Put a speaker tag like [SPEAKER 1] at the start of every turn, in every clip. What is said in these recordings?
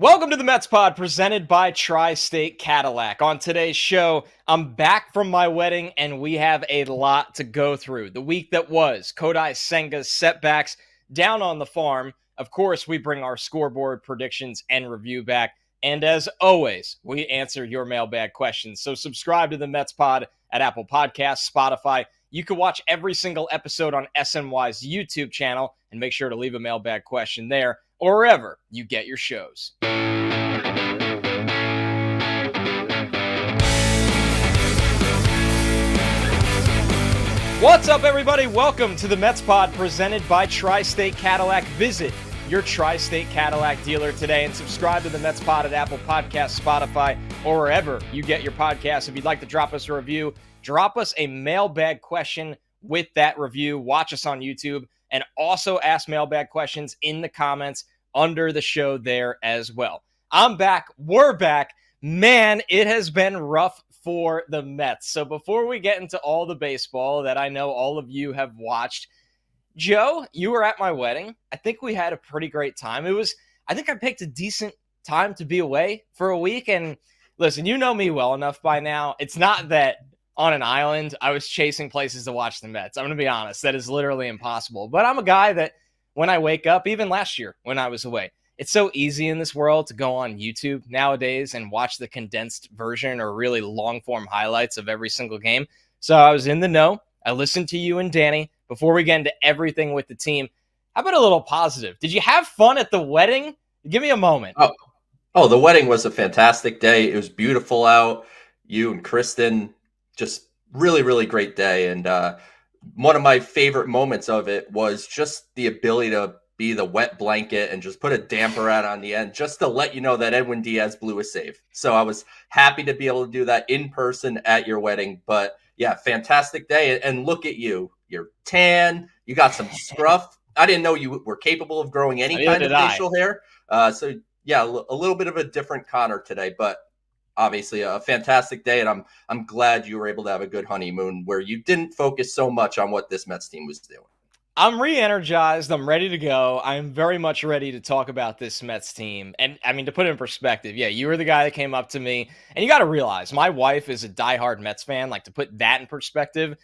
[SPEAKER 1] Welcome to the Mets Pod, presented by Tri-State Cadillac. On today's show, I'm back from my wedding, and we have a lot to go through. The week that was, Kodai Senga's setbacks down on the farm. Of course, we bring our scoreboard predictions and review back. And as always, we answer your mailbag questions. So subscribe to the Mets Pod at Apple Podcasts, Spotify. You can watch every single episode on SNY's YouTube channel, and make sure to leave a mailbag question there or wherever you get your shows. What's up, everybody? Welcome to the Mets Pod, presented by Tri-State Cadillac. Visit your Tri-State Cadillac dealer today and subscribe to the Mets Pod at Apple Podcasts, Spotify, or wherever you get your podcasts. If you'd like to drop us a review, drop us a mailbag question with that review. Watch us on YouTube and also ask mailbag questions in the comments under the show there as well. I'm back. We're back. Man, it has been rough for the Mets. So before we get into all the baseball that I know all of you have watched, Joe, you were at my wedding. I think we had a pretty great time. I think I picked a decent time to be away for a week. And listen, you know me well enough by now. It's not that on an island I was chasing places to watch the Mets. I'm going to be honest. That is literally impossible. But I'm a guy that when I wake up, even last year when I was away, it's so easy in this world to go on YouTube nowadays and watch the condensed version or really long-form highlights of every single game. So I was in the know. I listened to you and Danny. Before we get into everything with the team, how about a little positive? Did you have fun at the wedding? Give me a moment.
[SPEAKER 2] Oh, the wedding was a fantastic day. It was beautiful out. You and Kristen, just really, really great day. And one of my favorite moments of it was just the ability to be the wet blanket and just put a damper out on the end just to let you know that Edwin Diaz blew a save. So I was happy to be able to do that in person at your wedding. But yeah, fantastic day. And look at you. You're tan. You got some scruff. I didn't know you were capable of growing any kind of facial hair. So yeah, a little bit of a different Connor today, but obviously a fantastic day. And I'm glad you were able to have a good honeymoon where you didn't focus so much on what this Mets team was doing.
[SPEAKER 1] I'm re-energized. I'm ready to go. I'm very much ready to talk about this Mets team. And I mean, to put it in perspective, yeah, you were the guy that came up to me. And you got to realize, my wife is a diehard Mets fan. Like, to put that in perspective,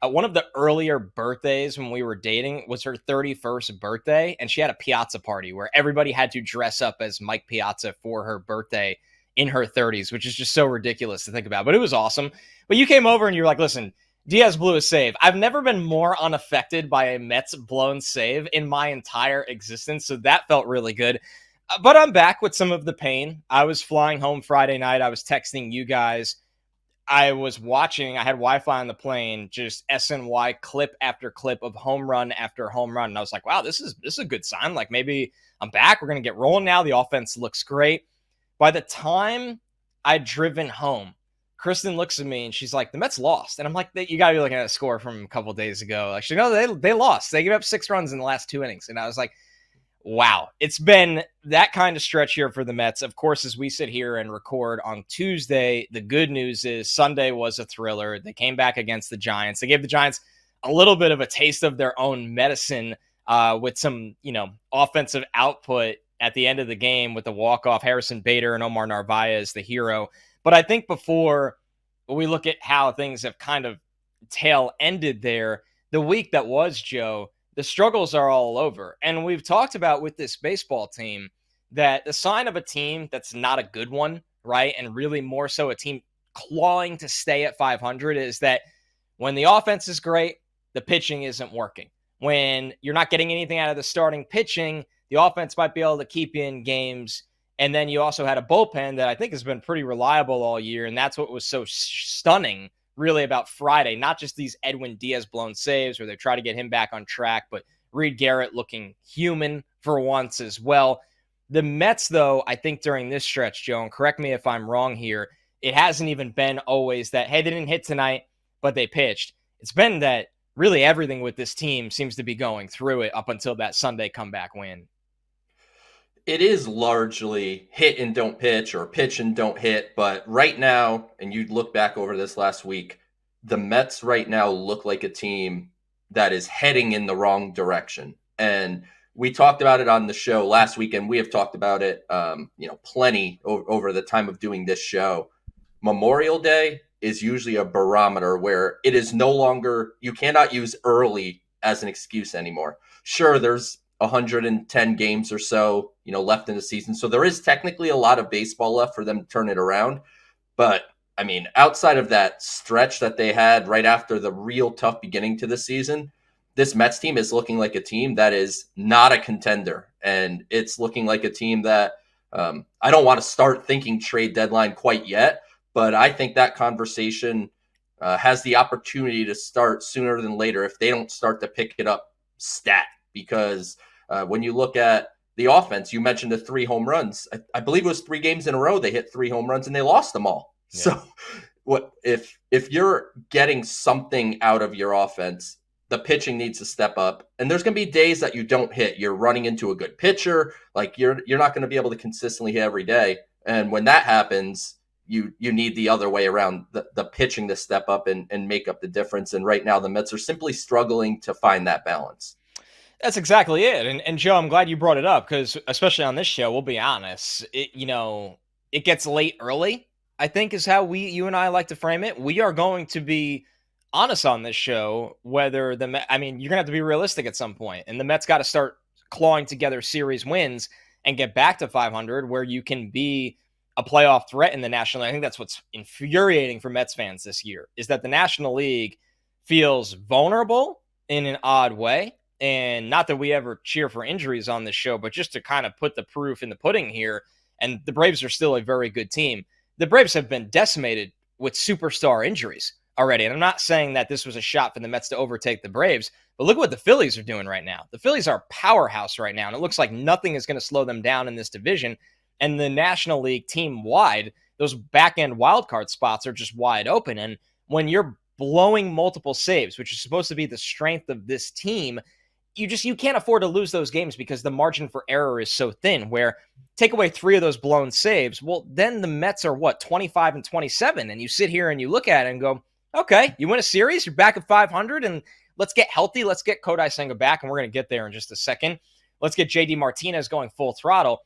[SPEAKER 1] one of the earlier birthdays when we were dating was her 31st birthday. And she had a Piazza party where everybody had to dress up as Mike Piazza for her birthday in her 30s, which is just so ridiculous to think about. But it was awesome. But you came over and you were like, listen, Diaz blew a save. I've never been more unaffected by a Mets blown save in my entire existence, so that felt really good. But I'm back with some of the pain. I was flying home Friday night. I was texting you guys. I was watching. I had Wi-Fi on the plane, just SNY clip after clip of home run after home run. And I was like, wow, this is a good sign. Like, maybe I'm back. We're going to get rolling now. The offense looks great. By the time I'd driven home, Kristen looks at me and she's like, the Mets lost. And I'm like, you got to be looking at a score from a couple of days ago. Like, no, they lost. They gave up 6 runs in the last 2 innings. And I was like, wow, it's been that kind of stretch here for the Mets. Of course, as we sit here and record on Tuesday, the good news is Sunday was a thriller. They came back against the Giants. They gave the Giants a little bit of a taste of their own medicine with some, offensive output at the end of the game with the walk-off. Harrison Bader and Omar Narvaez, the hero. But I think before we look at how things have kind of tail-ended there, the week that was, Joe, the struggles are all over. And we've talked about with this baseball team that the sign of a team that's not a good one, right, and really more so a team clawing to stay at 500 is that when the offense is great, the pitching isn't working. When you're not getting anything out of the starting pitching, the offense might be able to keep you in games. And then you also had a bullpen that I think has been pretty reliable all year. And that's what was so stunning, really, about Friday. Not just these Edwin Diaz blown saves where they try to get him back on track, but Reed Garrett looking human for once as well. The Mets, though, I think during this stretch, Joe, and correct me if I'm wrong here, it hasn't even been always that, hey, they didn't hit tonight, but they pitched. It's been that really everything with this team seems to be going through it up until that Sunday comeback win.
[SPEAKER 2] It is largely hit and don't pitch or pitch and don't hit. But right now, and you look back over this last week, the Mets right now look like a team that is heading in the wrong direction. And we talked about it on the show last week, and we have talked about it, plenty over the time of doing this show. Memorial Day is usually a barometer where it is no longer, you cannot use early as an excuse anymore. Sure, there's 110 games or so, left in the season. So there is technically a lot of baseball left for them to turn it around. But I mean, outside of that stretch that they had right after the real tough beginning to the season, this Mets team is looking like a team that is not a contender. And it's looking like a team that I don't want to start thinking trade deadline quite yet, but I think that conversation has the opportunity to start sooner than later if they don't start to pick it up stat. Because when you look at the offense, you mentioned the 3 home runs. I believe it was 3 games in a row they hit 3 home runs and they lost them all. Yeah. So what if you're getting something out of your offense, the pitching needs to step up. And there's going to be days that you don't hit. You're running into a good pitcher. Like you're not going to be able to consistently hit every day. And when that happens, you need the other way around, the pitching to step up and make up the difference. And right now the Mets are simply struggling to find that balance.
[SPEAKER 1] That's exactly it. And Joe, I'm glad you brought it up because especially on this show, we'll be honest, it gets late early, I think is how you and I like to frame it. We are going to be honest on this show, whether you're going to have to be realistic at some point, and the Mets got to start clawing together series wins and get back to 500 where you can be a playoff threat in the National League. I think that's what's infuriating for Mets fans this year is that the National League feels vulnerable in an odd way. And not that we ever cheer for injuries on this show, but just to kind of put the proof in the pudding here. And the Braves are still a very good team. The Braves have been decimated with superstar injuries already. And I'm not saying that this was a shot for the Mets to overtake the Braves, but look what the Phillies are doing right now. The Phillies are a powerhouse right now, and it looks like nothing is going to slow them down in this division. And the National League team-wide, those back-end wildcard spots are just wide open. And when you're blowing multiple saves, which is supposed to be the strength of this team, you can't afford to lose those games because the margin for error is so thin, where take away 3 of those blown saves, well, then the Mets are 25-27, and you sit here and you look at it and go, okay, you win a series, you're back at 500, and let's get healthy. Let's get Kodai Senga back, and we're going to get there in just a second. Let's get JD Martinez going full throttle.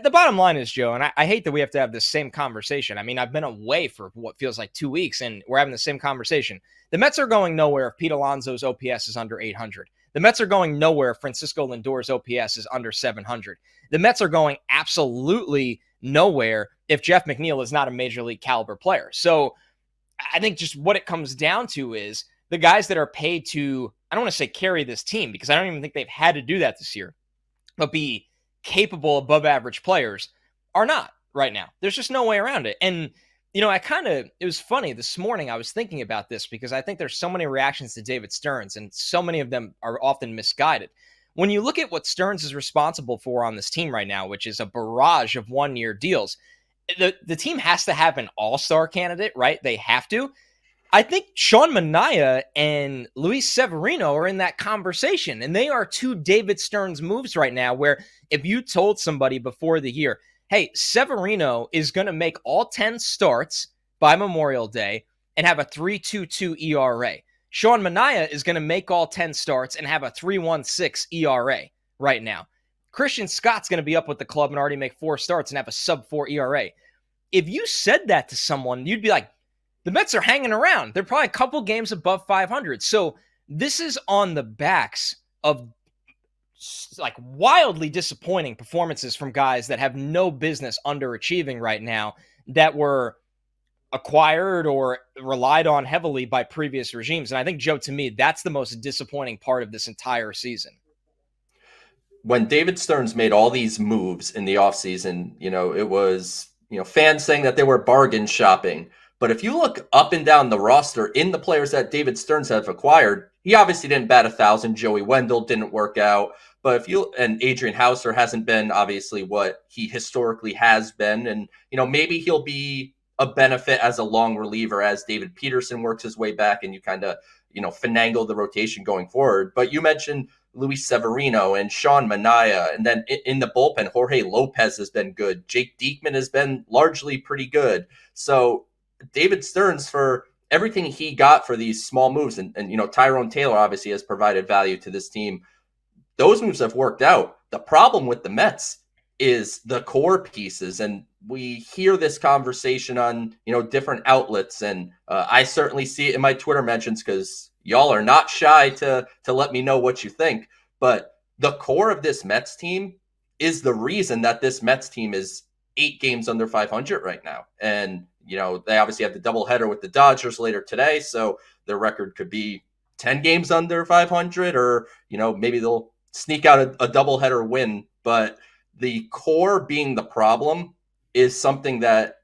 [SPEAKER 1] The bottom line is, Joe, and I hate that we have to have this same conversation. I mean, I've been away for what feels like 2 weeks, and we're having the same conversation. The Mets are going nowhere if Pete Alonso's OPS is under 800. The Mets are going nowhere if Francisco Lindor's OPS is under 700. The Mets are going absolutely nowhere if Jeff McNeil is not a major league caliber player. So I think just what it comes down to is the guys that are paid to, I don't want to say carry this team because I don't even think they've had to do that this year, but be capable above average players are not right now. There's just no way around it. And it was funny this morning. I was thinking about this because I think there's so many reactions to David Stearns and so many of them are often misguided. When you look at what Stearns is responsible for on this team right now, which is a barrage of 1-year deals, the team has to have an all-star candidate, right? They have to. I think Sean Manaea and Luis Severino are in that conversation, and they are 2 David Stearns moves right now where if you told somebody before the year, hey, Severino is going to make all 10 starts by Memorial Day and have a 3.22 ERA. Sean Manaea is going to make all 10 starts and have a 3.16 ERA right now. Christian Scott's going to be up with the club and already make 4 starts and have a sub-4 ERA. If you said that to someone, you'd be like, the Mets are hanging around. They're probably a couple games above 500. So this is on the backs of wildly disappointing performances from guys that have no business underachieving right now that were acquired or relied on heavily by previous regimes. And I think, Joe, to me, that's the most disappointing part of this entire season.
[SPEAKER 2] When David Stearns made all these moves in the offseason, it was, fans saying that they were bargain shopping. But if you look up and down the roster in the players that David Stearns have acquired, he obviously didn't bat 1,000. Joey Wendell didn't work out. But and Adrian Hauser hasn't been obviously what he historically has been. And, maybe he'll be a benefit as a long reliever as David Peterson works his way back and you kind of, finagle the rotation going forward. But you mentioned Luis Severino and Sean Manaea. And then in the bullpen, Jorge Lopez has been good. Jake Diekman has been largely pretty good. So David Stearns, for everything he got for these small moves, and Tyrone Taylor obviously has provided value to this team. those moves have worked out. The problem with the Mets is the core pieces, and we hear this conversation on different outlets, and I certainly see it in my Twitter mentions because y'all are not shy to let me know what you think. But the core of this Mets team is the reason that this Mets team is 8 games under 500 right now, and they obviously have the doubleheader with the Dodgers later today, so their record could be 10 games under 500, or maybe they'll sneak out a doubleheader win. But the core being the problem is something that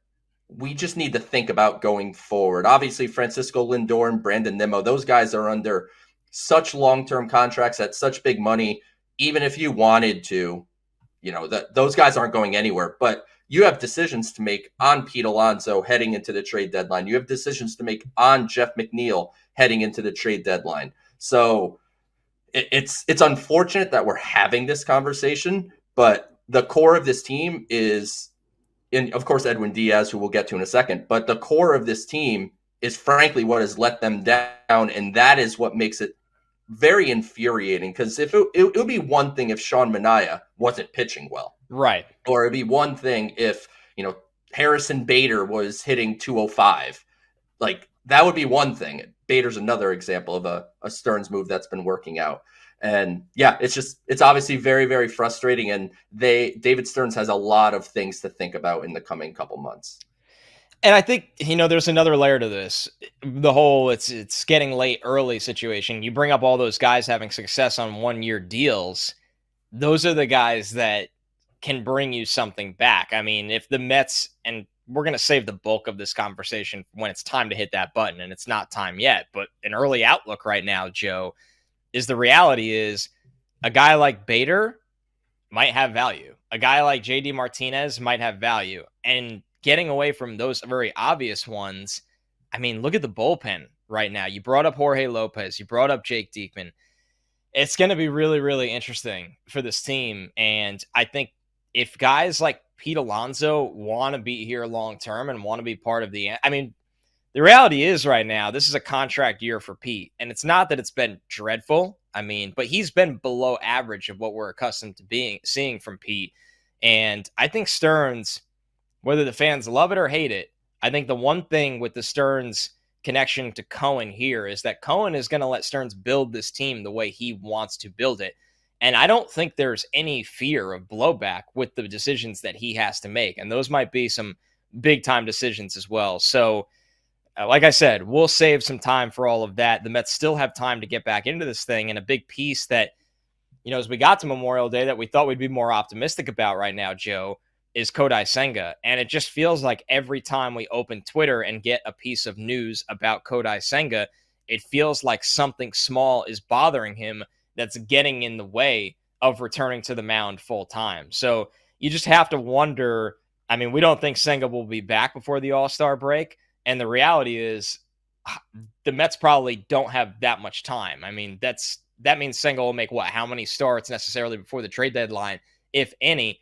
[SPEAKER 2] we just need to think about going forward. Obviously, Francisco Lindor and Brandon Nimmo, those guys are under such long-term contracts at such big money. Even if you wanted to, those guys aren't going anywhere. But you have decisions to make on Pete Alonso heading into the trade deadline. You have decisions to make on Jeff McNeil heading into the trade deadline. So it's unfortunate that we're having this conversation, but the core of this team is, of course, Edwin Diaz, who we'll get to in a second, but the core of this team is frankly what has let them down, and that is what makes it very infuriating, because if it would be one thing if Sean Manaea wasn't pitching well.
[SPEAKER 1] Right.
[SPEAKER 2] Or it'd be one thing if, Harrison Bader was hitting 205. Like, that would be one thing. Bader's another example of a Stearns move that's been working out. And yeah, it's obviously very, very frustrating. And David Stearns has a lot of things to think about in the coming couple months.
[SPEAKER 1] And I think, there's another layer to this. The whole it's getting late early situation. You bring up all those guys having success on 1-year deals. Those are the guys that can bring you something back. I mean, if the Mets, and we're going to save the bulk of this conversation when it's time to hit that button, and it's not time yet, but an early outlook right now, Joe, is the reality is a guy like Bader might have value. A guy like JD Martinez might have value. And getting away from those very obvious ones, I mean, look at the bullpen right now. You brought up Jorge Lopez. You brought up Jake Diekman. It's going to be really, really interesting for this team. And I think if guys like Pete Alonso want to be here long-term and want to be part of the reality is right now, this is a contract year for Pete. And it's not that it's been dreadful. But he's been below average of what we're accustomed to seeing from Pete. And I think Stearns, whether the fans love it or hate it, I think the one thing with the Stearns connection to Cohen here is that Cohen is going to let Stearns build this team the way he wants to build it. And I don't think there's any fear of blowback with the decisions that he has to make. And those might be some big time decisions as well. So like I said, we'll save some time for all of that. The Mets still have time to get back into this thing. And a big piece that, as we got to Memorial Day that we thought we'd be more optimistic about right now, Joe, is Kodai Senga. And it just feels like every time we open Twitter and get a piece of news about Kodai Senga, it feels like something small is bothering him that's getting in the way of returning to the mound full time. So you just have to wonder. We don't think Senga will be back before the All-Star break. And the reality is the Mets probably don't have that much time. That means Senga will make how many starts necessarily before the trade deadline, if any.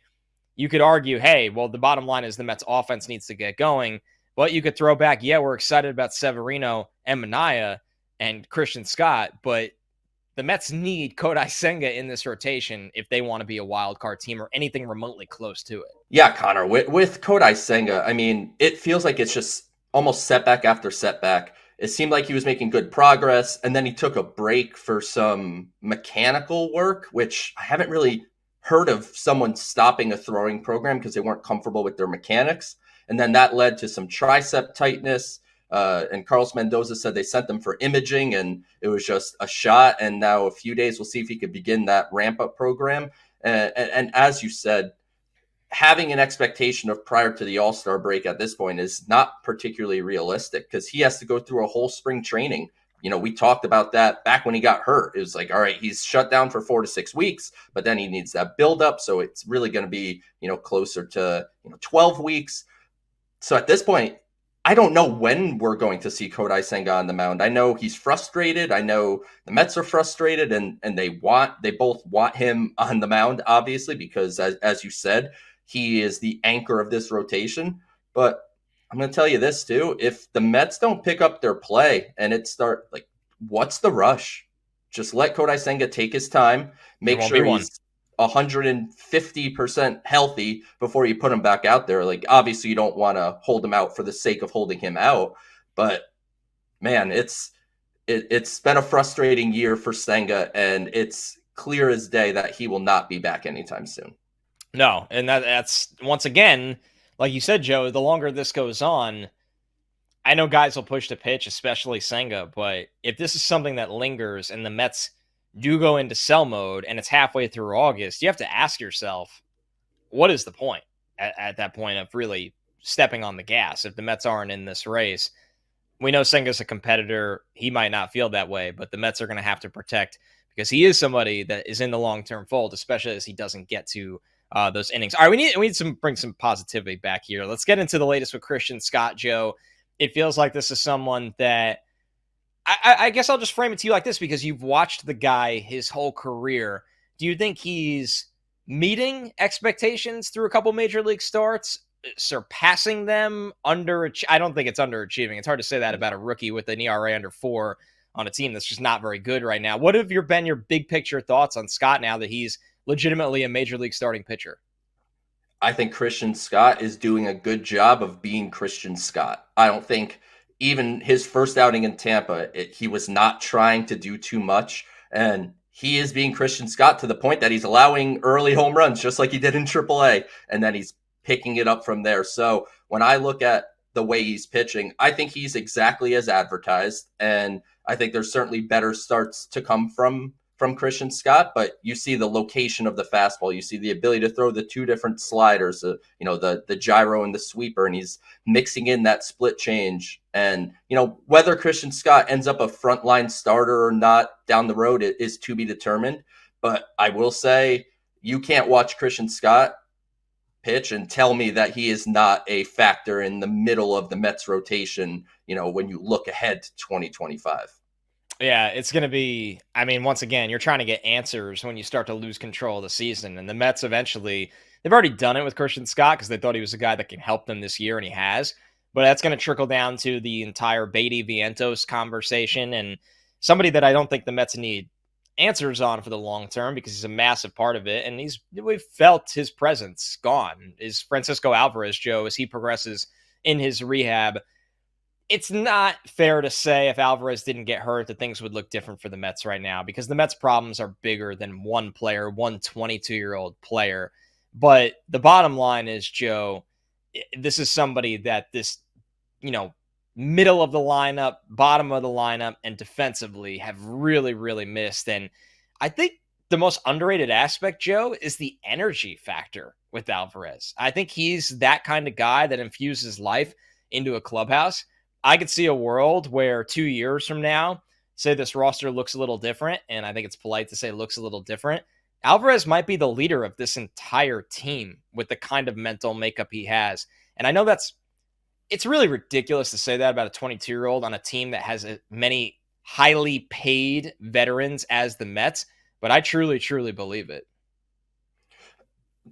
[SPEAKER 1] You could argue, hey, well, the bottom line is the Mets offense needs to get going. But you could throw back, we're excited about Severino and Manaea and Christian Scott, but the Mets need Kodai Senga in this rotation if they want to be a wild card team or anything remotely close to it.
[SPEAKER 2] Yeah, Connor, with Kodai Senga, it feels like it's just almost setback after setback. It seemed like he was making good progress, and then he took a break for some mechanical work, which I haven't really heard of someone stopping a throwing program because they weren't comfortable with their mechanics. And then that led to some tricep tightness. And Carlos Mendoza said they sent them for imaging, and it was just a shot. And now a few days, we'll see if he could begin that ramp-up program. And as you said, having an expectation of prior to the All-Star break at this point is not particularly realistic because he has to go through a whole spring training. We talked about that back when he got hurt. It was like, all right, he's shut down for 4 to 6 weeks, but then he needs that build up. So it's really going to be, closer to 12 weeks. So at this point, I don't know when we're going to see Kodai Senga on the mound. I know he's frustrated. I know the Mets are frustrated, and they both want him on the mound, obviously, because as you said, he is the anchor of this rotation. But I'm going to tell you this too. If the Mets don't pick up their play and what's the rush? Just let Kodai Senga take his time,
[SPEAKER 1] There
[SPEAKER 2] make
[SPEAKER 1] won't be
[SPEAKER 2] sure
[SPEAKER 1] one.
[SPEAKER 2] he's 150% healthy before you put him back out there. Like, obviously, you don't want to hold him out for the sake of holding him out, but man, it's been a frustrating year for Senga, and it's clear as day that he will not be back anytime soon.
[SPEAKER 1] No, and that's once again, like you said, Joe. The longer this goes on, I know guys will push the pitch, especially Senga, but if this is something that lingers and the Mets do go into sell mode and it's halfway through August, you have to ask yourself, what is the point at that point of really stepping on the gas if the Mets aren't in this race? We know Senga's a competitor. He might not feel that way, but the Mets are going to have to protect because he is somebody that is in the long-term fold, especially as he doesn't get to those innings. All right, we need to bring some positivity back here. Let's get into the latest with Christian Scott, Joe. It feels like this is someone that I guess I'll just frame it to you like this because you've watched the guy his whole career. Do you think he's meeting expectations through a couple major league starts, surpassing them, I don't think it's underachieving. It's hard to say that about a rookie with an ERA under 4 on a team that's just not very good right now. What have been your big picture thoughts on Scott now that he's legitimately a major league starting pitcher?
[SPEAKER 2] I think Christian Scott is doing a good job of being Christian Scott. I don't think even his first outing in Tampa, he was not trying to do too much. And he is being Christian Scott to the point that he's allowing early home runs, just like he did in AAA. And then he's picking it up from there. So when I look at the way he's pitching, I think he's exactly as advertised. And I think there's certainly better starts to come from Christian Scott, but you see the location of the fastball. You see the ability to throw the 2 different sliders, the gyro and the sweeper, and he's mixing in that split change. And, whether Christian Scott ends up a frontline starter or not down the road, it is to be determined. But I will say you can't watch Christian Scott pitch and tell me that he is not a factor in the middle of the Mets rotation, when you look ahead to 2025.
[SPEAKER 1] Yeah, it's going to be, once again, you're trying to get answers when you start to lose control of the season. And the Mets eventually, they've already done it with Christian Scott because they thought he was a guy that can help them this year, and he has. But that's going to trickle down to the entire Beatty Vientos conversation and somebody that I don't think the Mets need answers on for the long term because he's a massive part of it. And we've felt his presence gone. Is Francisco Alvarez, Joe, as he progresses in his rehab. It's not fair to say if Alvarez didn't get hurt that things would look different for the Mets right now because the Mets' problems are bigger than one player, one 22-year-old player. But the bottom line is, Joe, this is somebody that this, middle of the lineup, bottom of the lineup, and defensively have really, really missed. And I think the most underrated aspect, Joe, is the energy factor with Alvarez. I think he's that kind of guy that infuses life into a clubhouse. I could see a world where 2 years from now, say this roster looks a little different, and I think it's polite to say looks a little different. Alvarez might be the leader of this entire team with the kind of mental makeup he has. And I know it's really ridiculous to say that about a 22-year-old on a team that has many highly paid veterans as the Mets, but I truly, truly believe it.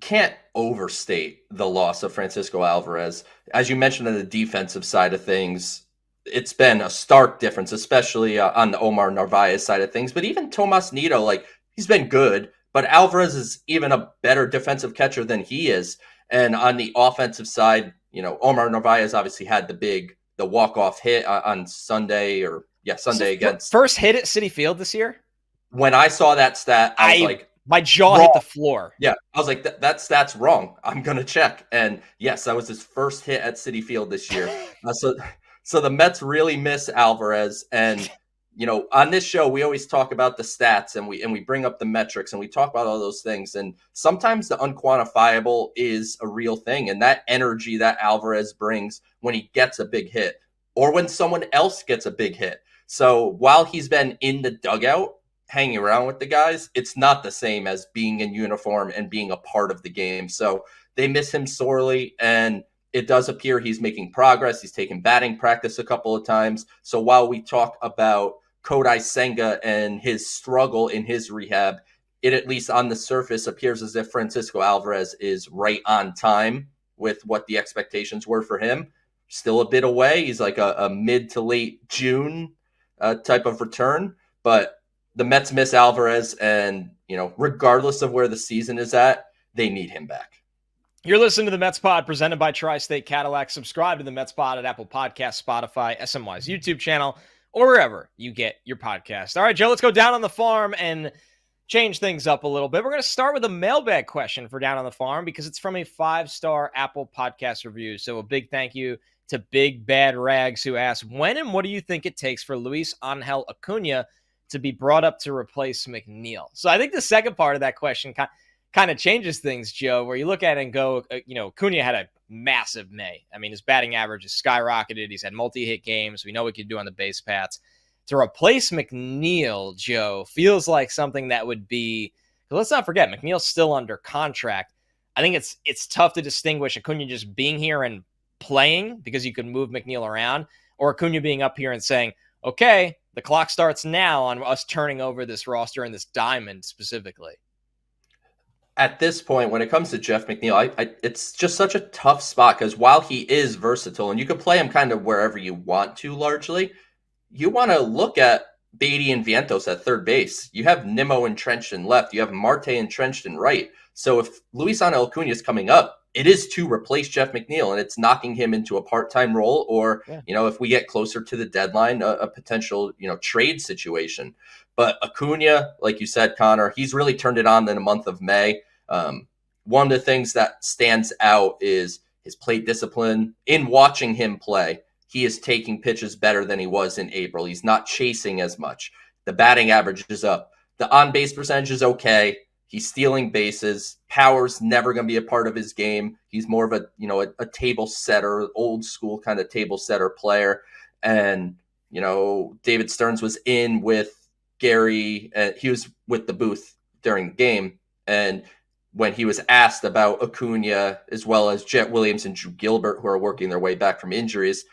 [SPEAKER 2] Can't overstate the loss of Francisco Alvarez. As you mentioned on the defensive side of things, it's been a stark difference, especially on the Omar Narvaez side of things. But even Tomas Nido, he's been good, but Alvarez is even a better defensive catcher than he is. And on the offensive side, Omar Narvaez obviously had the walk-off hit on Sunday against.
[SPEAKER 1] First hit at Citi Field this year?
[SPEAKER 2] When I saw that stat, I was like,
[SPEAKER 1] my jaw hit the floor.
[SPEAKER 2] Yeah, I was like, that stat's wrong. I'm going to check. And yes, that was his first hit at Citi Field this year. So the Mets really miss Alvarez. And, on this show, we always talk about the stats and we bring up the metrics and we talk about all those things. And sometimes the unquantifiable is a real thing. And that energy that Alvarez brings when he gets a big hit or when someone else gets a big hit. So while he's been in the dugout, hanging around with the guys, it's not the same as being in uniform and being a part of the game. So they miss him sorely, and it does appear he's making progress. He's taken batting practice a couple of times. So while we talk about Kodai Senga and his struggle in his rehab, it at least on the surface appears as if Francisco Alvarez is right on time with what the expectations were for him. Still a bit away. He's like a mid to late June type of return, but the Mets miss Alvarez, and regardless of where the season is at, they need him back.
[SPEAKER 1] You're listening to the Mets Pod presented by Tri-State Cadillac. Subscribe to the Mets Pod at Apple Podcasts, Spotify, SNY's YouTube channel, or wherever you get your podcast. All right, Joe, let's go down on the farm and change things up a little bit. We're going to start with a mailbag question for Down on the Farm because it's from a 5-star Apple Podcast review. So a big thank you to Big Bad Rags, who asked, when and what do you think it takes for Luisangel Acuna to be brought up to replace McNeil? So I think the second part of that question kind of changes things, Joe, where you look at it and go, Acuna had a massive May. I mean, his batting average has skyrocketed. He's had multi-hit games. We know what he could do on the base paths. To replace McNeil, Joe, feels like something that would be, let's not forget, McNeil's still under contract. I think it's tough to distinguish Acuna just being here and playing because you can move McNeil around, or Acuna being up here and saying, okay, the clock starts now on us turning over this roster and this diamond specifically.
[SPEAKER 2] At this point, when it comes to Jeff McNeil, it's just such a tough spot because while he is versatile and you can play him kind of wherever you want to largely, you want to look at Beatty and Vientos at third base. You have Nimmo entrenched in left. You have Marte entrenched in right. So if Luisangel Acuna is coming up, it is to replace Jeff McNeil, and it's knocking him into a part-time role or, if we get closer to the deadline, a potential, trade situation. But Acuna, like you said, Connor, he's really turned it on in the month of May. One of the things that stands out is his plate discipline. In watching him play, he is taking pitches better than he was in April. He's not chasing as much. The batting average is up. The on-base percentage is okay. He's stealing bases. Power's never going to be a part of his game. He's more of a table setter, old school kind of table setter player. And, David Stearns was in with Gary. He was with the booth during the game. And when he was asked about Acuna, as well as Jet Williams and Drew Gilbert, who are working their way back from injuries,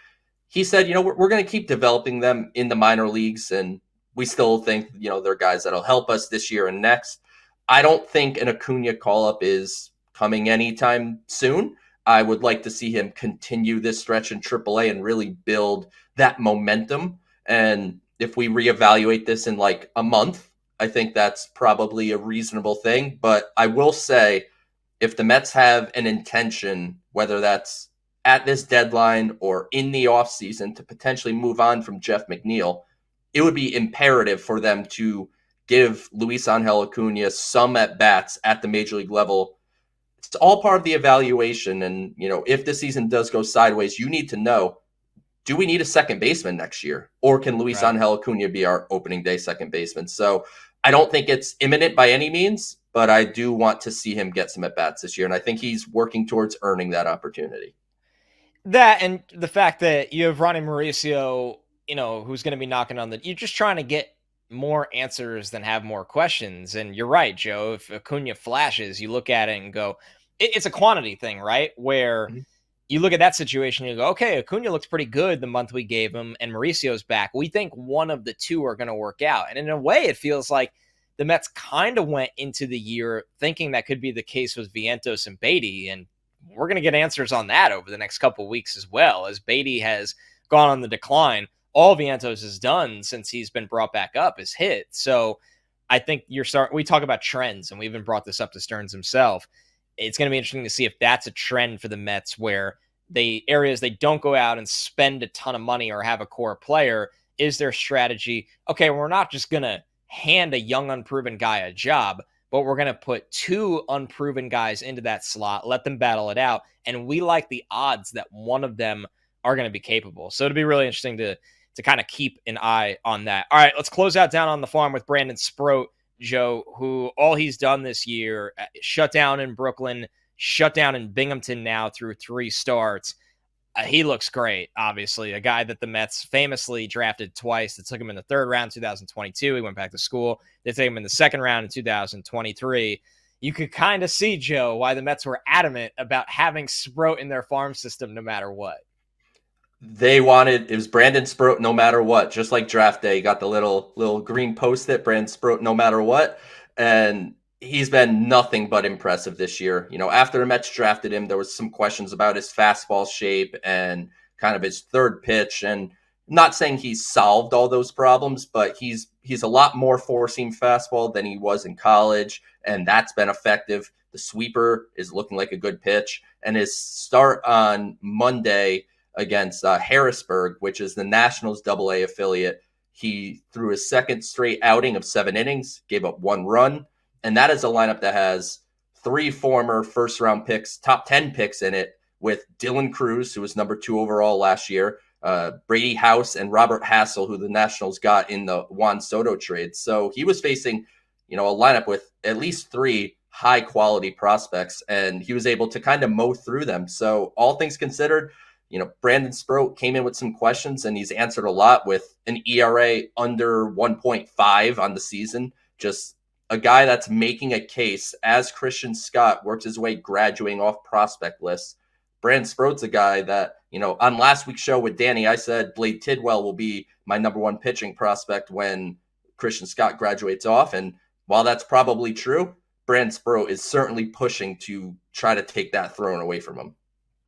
[SPEAKER 2] he said, we're going to keep developing them in the minor leagues. And we still think, they're guys that'll help us this year and next. I don't think an Acuna call-up is coming anytime soon. I would like to see him continue this stretch in AAA and really build that momentum. And if we reevaluate this in like a month, I think that's probably a reasonable thing. But I will say, if the Mets have an intention, whether that's at this deadline or in the offseason, to potentially move on from Jeff McNeil, it would be imperative for them to give Luisangel Acuna some at-bats at the major league level. It's all part of the evaluation. And, if the season does go sideways, you need to know, do we need a second baseman next year? Or can Luisangel Acuna be our opening day second baseman? So I don't think it's imminent by any means, but I do want to see him get some at-bats this year. And I think he's working towards earning that opportunity.
[SPEAKER 1] That and the fact that you have Ronnie Mauricio, who's going to be knocking on you're just trying to get more answers than have more questions. And you're right, Joe. If Acuna flashes, you look at it and go, it's a quantity thing, right? Where you look at that situation and you go, okay, Acuna looks pretty good the month we gave him, and Mauricio's back. We think one of the two are going to work out. And in a way, it feels like the Mets kind of went into the year thinking that could be the case with Vientos and Beatty. And we're going to get answers on that over the next couple of weeks as well, as Beatty has gone on the decline. All Vientos has done since he's been brought back up is hit. So I think we talk about trends, and we even brought this up to Stearns himself. It's going to be interesting to see if that's a trend for the Mets, where areas they don't go out and spend a ton of money or have a core player. Is their strategy, okay, we're not just going to hand a young, unproven guy a job, but we're going to put two unproven guys into that slot, let them battle it out, and we like the odds that one of them are going to be capable. So it'll be really interesting to kind of keep an eye on that. All right, let's close out Down on the Farm with Brandon Sproat, Joe, who all he's done this year, shut down in Brooklyn, shut down in Binghamton now through 3 starts. He looks great, obviously. A guy that the Mets famously drafted twice. They took him in the 3rd round in 2022. He went back to school. They took him in the 2nd round in 2023. You could kind of see, Joe, why the Mets were adamant about having Sproat in their farm system no matter what.
[SPEAKER 2] It was Brandon Sproat no matter what, just like draft day. Got the little green post-it, Brandon Sproat no matter what. And he's been nothing but impressive this year. After the Mets drafted him, there was some questions about his fastball shape and kind of his third pitch. And I'm not saying he's solved all those problems, but he's he's a lot more four-seam fastball than he was in college, and that's been effective. The sweeper is looking like a good pitch, and his start on Monday against Harrisburg, which is the Nationals AA affiliate, he threw his second straight outing of 7 innings, gave up 1 run, and that is a lineup that has 3 former first-round picks, top 10 picks in it, with Dylan Cruz, who was number 2 overall last year, Brady House, and Robert Hassel, who the Nationals got in the Juan Soto trade. So he was facing, a lineup with at least 3 high-quality prospects, and he was able to kind of mow through them. So all things considered, Brandon Sproat came in with some questions, and he's answered a lot with an ERA under 1.5 on the season. Just a guy that's making a case as Christian Scott works his way graduating off prospect lists. Brandon Sproat's a guy that, on last week's show with Danny, I said Blade Tidwell will be my number 1 pitching prospect when Christian Scott graduates off. And while that's probably true, Brandon Sproat is certainly pushing to try to take that throne away from him.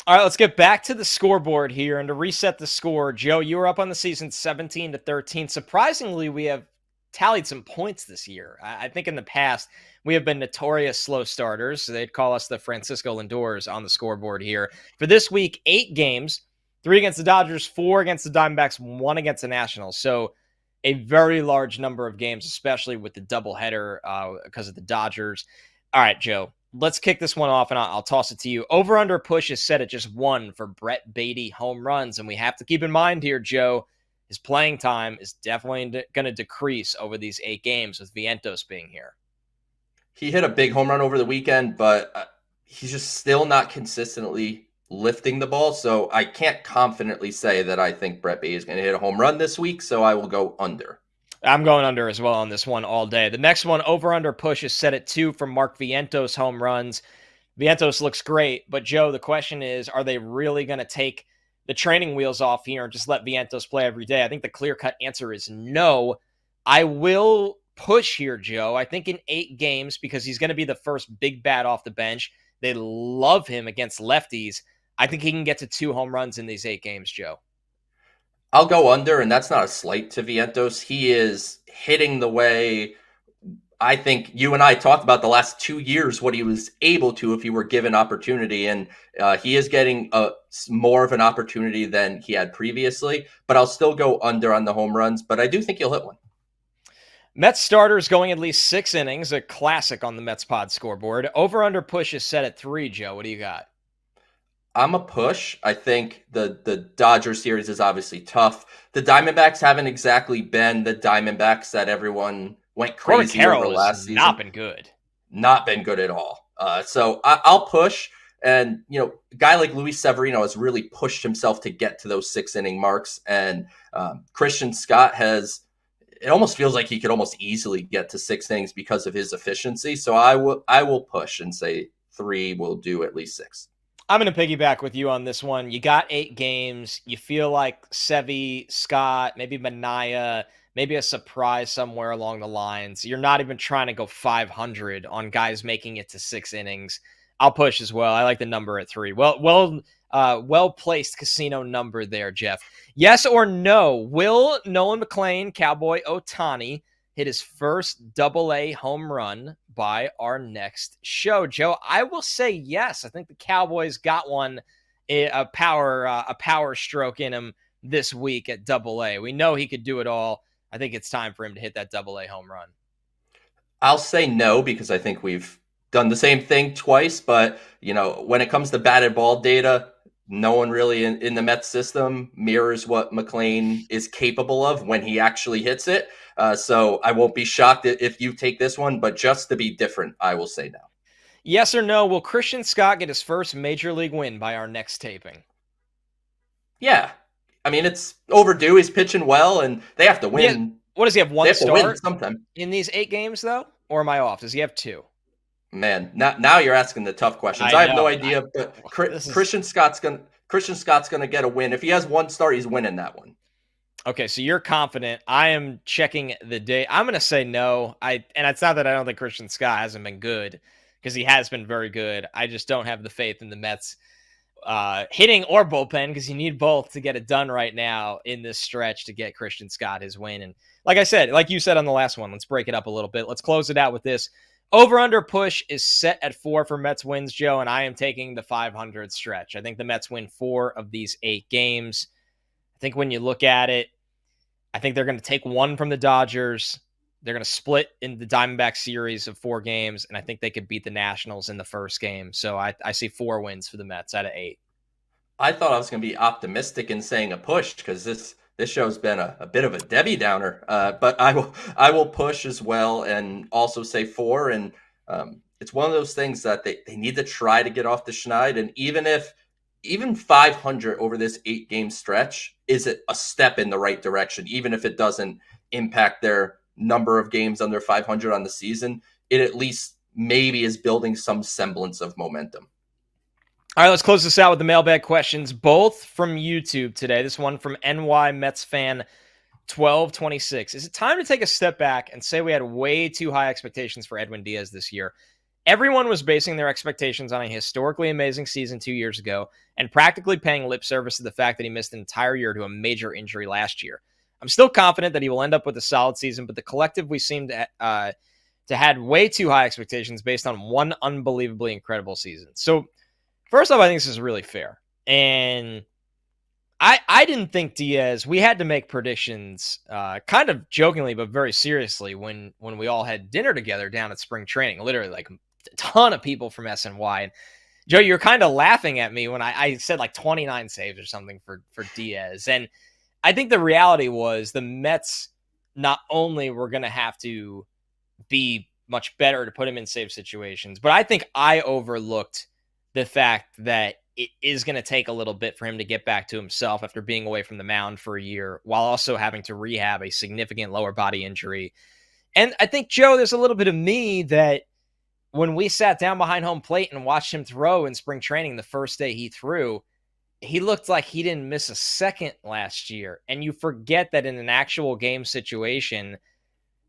[SPEAKER 1] All right, let's get back to the scoreboard here. And to reset the score, Joe, you were up on the season 17-13. Surprisingly, we have tallied some points this year. I think in the past, we have been notorious slow starters. They'd call us the Francisco Lindors on the scoreboard here. For this week, 8 games, 3 against the Dodgers, 4 against the Diamondbacks, 1 against the Nationals. So a very large number of games, especially with the doubleheader because of the Dodgers. All right, Joe, let's kick this one off, and I'll toss it to you. Over-under push is set at just 1 for Brett Baty home runs, and we have to keep in mind here, Joe, his playing time is definitely going to decrease over these 8 games with Vientos being here.
[SPEAKER 2] He hit a big home run over the weekend, but he's just still not consistently lifting the ball. So I can't confidently say that I think Brett Baty is going to hit a home run this week. So I will go under.
[SPEAKER 1] I'm going under as well on this one all day. The next one, over-under push, is set at 2 for Mark Vientos home runs. Vientos looks great, but Joe, the question is, are they really going to take the training wheels off here and just let Vientos play every day? I think the clear-cut answer is no. I will push here, Joe. I think in 8 games, because he's going to be the first big bat off the bench. They love him against lefties. I think he can get to 2 home runs in these 8 games, Joe.
[SPEAKER 2] I'll go under, and that's not a slight to Vientos. He is hitting the way I think you and I talked about the last 2 years, what he was able to if he were given opportunity. And he is getting more of an opportunity than he had previously. But I'll still go under on the home runs, but I do think he'll hit one.
[SPEAKER 1] Mets starters going at least 6 innings, a classic on the Mets pod scoreboard. Over-under push is set at 3, Joe. What do you got?
[SPEAKER 2] I'm a push. I think the Dodgers series is obviously tough. The Diamondbacks haven't exactly been the Diamondbacks that everyone went crazy over last season.
[SPEAKER 1] Not been good.
[SPEAKER 2] Not been good at all. So I'll push. And, a guy like Luis Severino has really pushed himself to get to those 6-inning marks. And Christian Scott it almost feels like he could almost easily get to 6 innings because of his efficiency. So I will push and say 3 will do at least 6.
[SPEAKER 1] I'm going to piggyback with you on this one. You got 8 games. You feel like Sevy, Scott, maybe Manaea, maybe a surprise somewhere along the lines. You're not even trying to go 500 on guys making it to 6 innings. I'll push as well. I like the number at 3. Well-placed casino number there, Jeff. Yes or no, will Nolan McLean, Cowboy Ohtani, hit his first Double-A home run by our next show? Joe, I will say yes. I think the Cowboys got one, a power stroke in him this week at Double-A. We know he could do it all. I think it's time for him to hit that Double-A home run.
[SPEAKER 2] I'll say no, because I think we've done the same thing twice, but when it comes to batted ball data, no one really in the Mets system mirrors what McLean is capable of when he actually hits it. So I won't be shocked if you take this one, but just to be different, I will say no.
[SPEAKER 1] Yes or no, will Christian Scott get his first major league win by our next taping?
[SPEAKER 2] Yeah. I mean, it's overdue. He's pitching well, and they have to win.
[SPEAKER 1] What does he have, one start
[SPEAKER 2] sometime
[SPEAKER 1] in these 8 games, though? Or am I off? Does he have 2?
[SPEAKER 2] Man, now you're asking the tough questions. I have no idea, but Christian Scott's gonna get a win. If he has 1 start, he's winning that one.
[SPEAKER 1] Okay, so you're confident. I am checking the date. I'm gonna say no. And it's not that I don't think Christian Scott hasn't been good, because he has been very good. I just don't have the faith in the Mets hitting or bullpen, because you need both to get it done right now in this stretch to get Christian Scott his win. And like I said, like you said on the last one, let's break it up a little bit. Let's close it out with this. Over-under push is set at 4 for Mets wins, Joe, and I am taking the 500 stretch. I think the Mets win 4 of these 8 games. I think when you look at it, I think they're going to take 1 from the Dodgers. They're going to split in the Diamondback series of 4 games, and I think they could beat the Nationals in the first game. So I see 4 wins for the Mets out of 8.
[SPEAKER 2] I thought I was going to be optimistic in saying a push because this show's been a bit of a Debbie Downer. But I will push as well and also say 4. And it's one of those things that they need to try to get off the schneid. And even 500 over this 8-game stretch is a step in the right direction, even if it doesn't impact their number of games under 500 on the season, it at least maybe is building some semblance of momentum.
[SPEAKER 1] All right, let's close this out with the mailbag questions, both from YouTube today. This one from NY Mets fan 1226. Is it time to take a step back and say we had way too high expectations for Edwin Diaz this year? Everyone was basing their expectations on a historically amazing season 2 years ago and practically paying lip service to the fact that he missed an entire year to a major injury last year. I'm still confident that he will end up with a solid season, but the collective we seem to had way too high expectations based on one unbelievably incredible season. So first off, I think this is really fair. And I didn't think Diaz, we had to make predictions kind of jokingly, but very seriously when we all had dinner together down at spring training, literally like a ton of people from SNY. And Joe, you're kind of laughing at me when I said like 29 saves or something for Diaz. And I think the reality was the Mets not only were going to have to be much better to put him in save situations, but I think I overlooked the fact that it is going to take a little bit for him to get back to himself after being away from the mound for a year, while also having to rehab a significant lower body injury. And I think, Joe, there's a little bit of me that when we sat down behind home plate and watched him throw in spring training the first day he threw, he looked like he didn't miss a second last year. And you forget that in an actual game situation,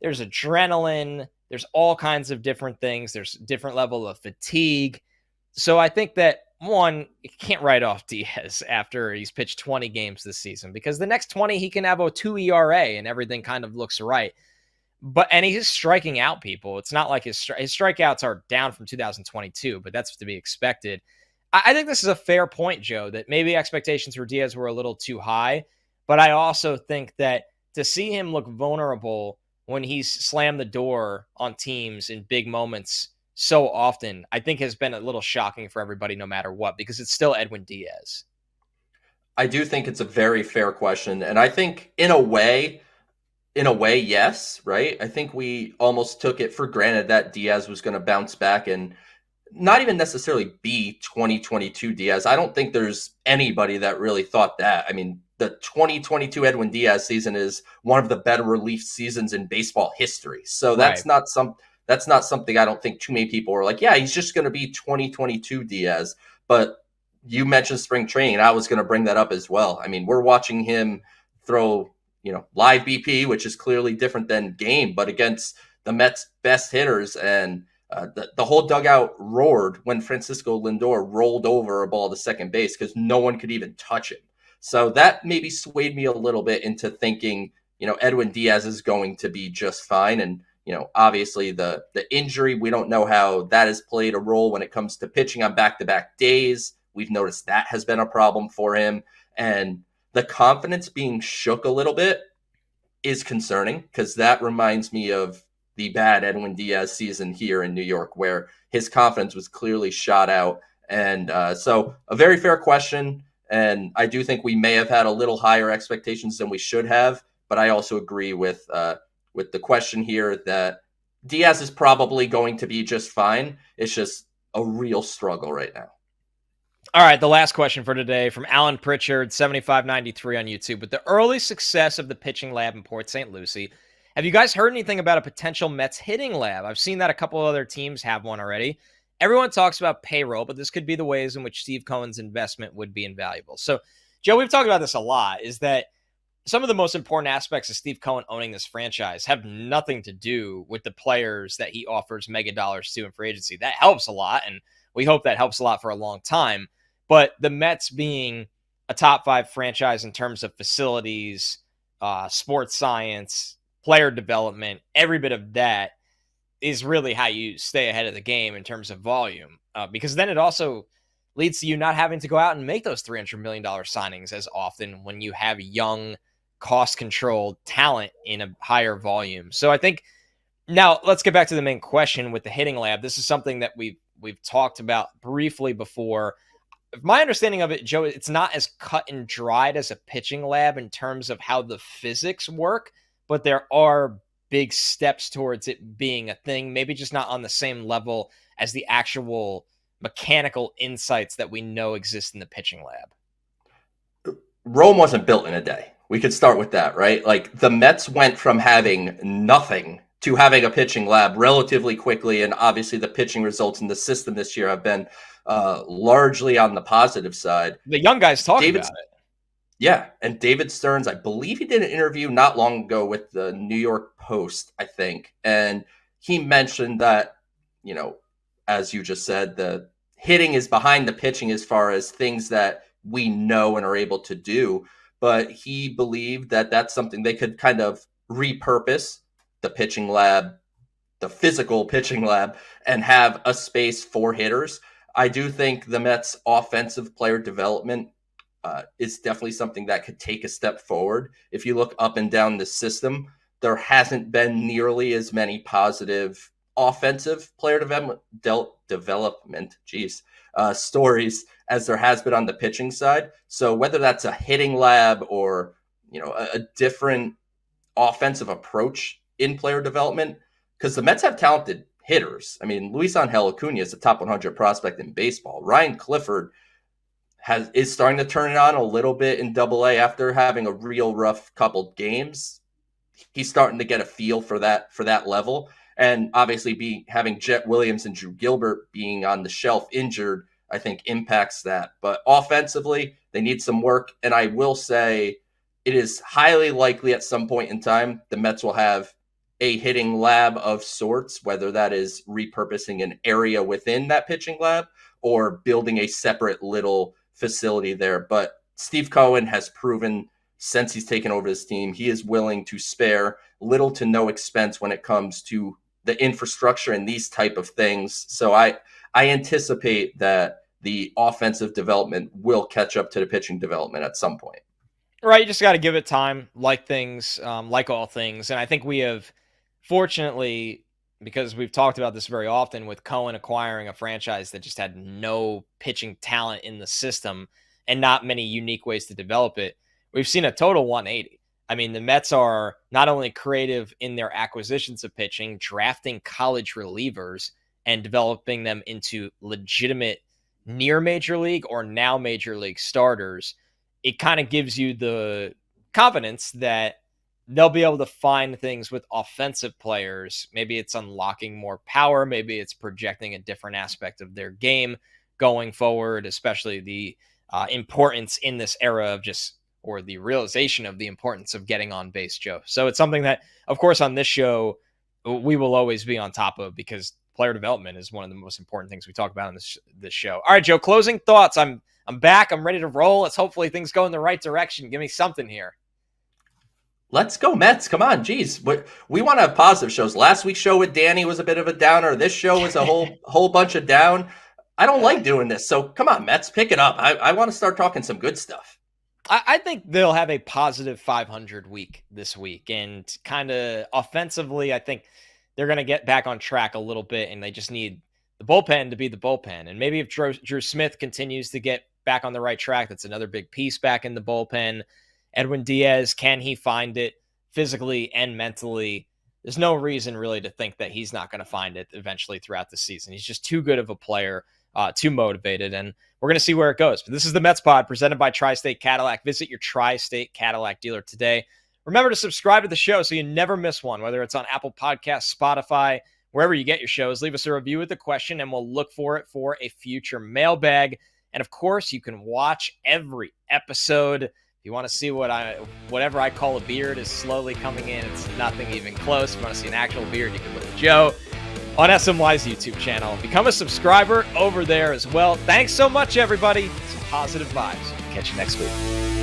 [SPEAKER 1] there's adrenaline, there's all kinds of different things, there's different level of fatigue. So I think that, one, you can't write off Diaz after he's pitched 20 games this season, because the next 20 he can have a 2 ERA and everything kind of looks right. And he's striking out people. It's not like his strikeouts are down from 2022, but that's to be expected. I think this is a fair point, Joe, that maybe expectations for Diaz were a little too high, but I also think that to see him look vulnerable when he's slammed the door on teams in big moments so often, I think has been a little shocking for everybody no matter what, because it's still Edwin Diaz.
[SPEAKER 2] I do think it's a very fair question. And I think in a way, yes, right? I think we almost took it for granted that Diaz was going to bounce back and not even necessarily be 2022 Diaz. I don't think there's anybody that really thought that. I mean, the 2022 Edwin Diaz season is one of the better relief seasons in baseball history. So that's not something I don't think too many people were like, yeah, he's just going to be 2022 Diaz. But you mentioned spring training, and I was going to bring that up as well. I mean, we're watching him throw, live BP, which is clearly different than game, but against the Mets' best hitters. And the whole dugout roared when Francisco Lindor rolled over a ball to second base because no one could even touch him. So that maybe swayed me a little bit into thinking, Edwin Diaz is going to be just fine. And obviously the injury, we don't know how that has played a role when it comes to pitching on back-to-back days. We've noticed that has been a problem for him. And the confidence being shook a little bit is concerning, because that reminds me of the bad Edwin Diaz season here in New York, where his confidence was clearly shot out. And so a very fair question. And I do think we may have had a little higher expectations than we should have. But I also agree with the question here that Diaz is probably going to be just fine. It's just a real struggle right now.
[SPEAKER 1] All right, the last question for today from Alan Pritchard, 7593 on YouTube. With the early success of the pitching lab in Port St. Lucie, have you guys heard anything about a potential Mets hitting lab? I've seen that a couple of other teams have one already. Everyone talks about payroll, but this could be the ways in which Steve Cohen's investment would be invaluable. So, Joe, we've talked about this a lot, is that some of the most important aspects of Steve Cohen owning this franchise have nothing to do with the players that he offers mega dollars to in free agency. That helps a lot, and we hope that helps a lot for a long time. But the Mets being a top 5 franchise in terms of facilities, sports science, player development, every bit of that is really how you stay ahead of the game in terms of volume. Because then it also leads to you not having to go out and make those $300 million signings as often when you have young, cost-controlled talent in a higher volume. So I think now let's get back to the main question with the hitting lab. This is something that we've talked about briefly before. My understanding of it, Joe, it's not as cut and dried as a pitching lab in terms of how the physics work, but there are big steps towards it being a thing, maybe just not on the same level as the actual mechanical insights that we know exist in the pitching lab.
[SPEAKER 2] Rome wasn't built in a day. We could start with that, right? Like the Mets went from having nothing to having a pitching lab relatively quickly. And obviously the pitching results in the system this year have been largely on the positive side.
[SPEAKER 1] The young guys talk about it.
[SPEAKER 2] Yeah. And David Stearns, I believe he did an interview not long ago with the New York Post, I think. And he mentioned that, you know, as you just said, the hitting is behind the pitching as far as things that we know and are able to do. But he believed that that's something they could kind of repurpose the pitching lab, the physical pitching lab, and have a space for hitters. I do think the Mets offensive player development is definitely something that could take a step forward. If you look up and down the system, there hasn't been nearly as many positive offensive player development stories as there has been on the pitching side. So whether that's a hitting lab or, you know, a different offensive approach in player development, because the Mets have talented hitters. I mean, Luisangel Acuna is a top 100 prospect in baseball. Ryan Clifford is starting to turn it on a little bit in Double-A after having a real rough couple games. He's starting to get a feel for that level. And obviously having Jet Williams and Drew Gilbert being on the shelf injured, I think impacts that. But offensively, they need some work. And I will say it is highly likely at some point in time, the Mets will have a hitting lab of sorts, whether that is repurposing an area within that pitching lab or building a separate little facility there. But Steve Cohen has proven since he's taken over this team, he is willing to spare little to no expense when it comes to the infrastructure and these type of things. So I anticipate that the offensive development will catch up to the pitching development at some point.
[SPEAKER 1] Right. You just got to give it time, like all things. And I think we have, fortunately, because we've talked about this very often with Cohen acquiring a franchise that just had no pitching talent in the system and not many unique ways to develop it, we've seen a total 180. I mean, the Mets are not only creative in their acquisitions of pitching, drafting college relievers and developing them into legitimate near major league or now major league starters. It kind of gives you the confidence that they'll be able to find things with offensive players. Maybe it's unlocking more power. Maybe it's projecting a different aspect of their game going forward, especially the importance in this era of or the realization of the importance of getting on base, Joe. So it's something that, of course, on this show, we will always be on top of because player development is one of the most important things we talk about on this show. All right, Joe, closing thoughts. I'm back. I'm ready to roll. Let's hopefully things go in the right direction. Give me something here.
[SPEAKER 2] Let's go Mets. Come on. Geez. We want to have positive shows. Last week's show with Danny was a bit of a downer. This show was a whole bunch of down. I don't like doing this. So come on, Mets, pick it up. I want to start talking some good stuff.
[SPEAKER 1] I think they'll have a positive 500 week this week. And kind of offensively, I think they're going to get back on track a little bit. And they just need the bullpen to be the bullpen. And maybe if Drew Smith continues to get back on the right track, that's another big piece back in the bullpen. Edwin Diaz, can he find it physically and mentally? There's no reason really to think that he's not going to find it eventually throughout the season. He's just too good of a player, too motivated, and we're going to see where it goes. But this is the Mets Pod presented by Tri-State Cadillac. Visit your Tri-State Cadillac dealer today. Remember to subscribe to the show so you never miss one, whether it's on Apple Podcasts, Spotify, wherever you get your shows. Leave us a review with the question, and we'll look for it for a future mailbag. And, of course, you can watch every episode. If you want to see whatever I call a beard is slowly coming in, it's nothing even close. If you want to see an actual beard, you can look at Joe. on SNY's YouTube channel. Become a subscriber over there as well. Thanks so much, everybody. Some positive vibes. Catch you next week.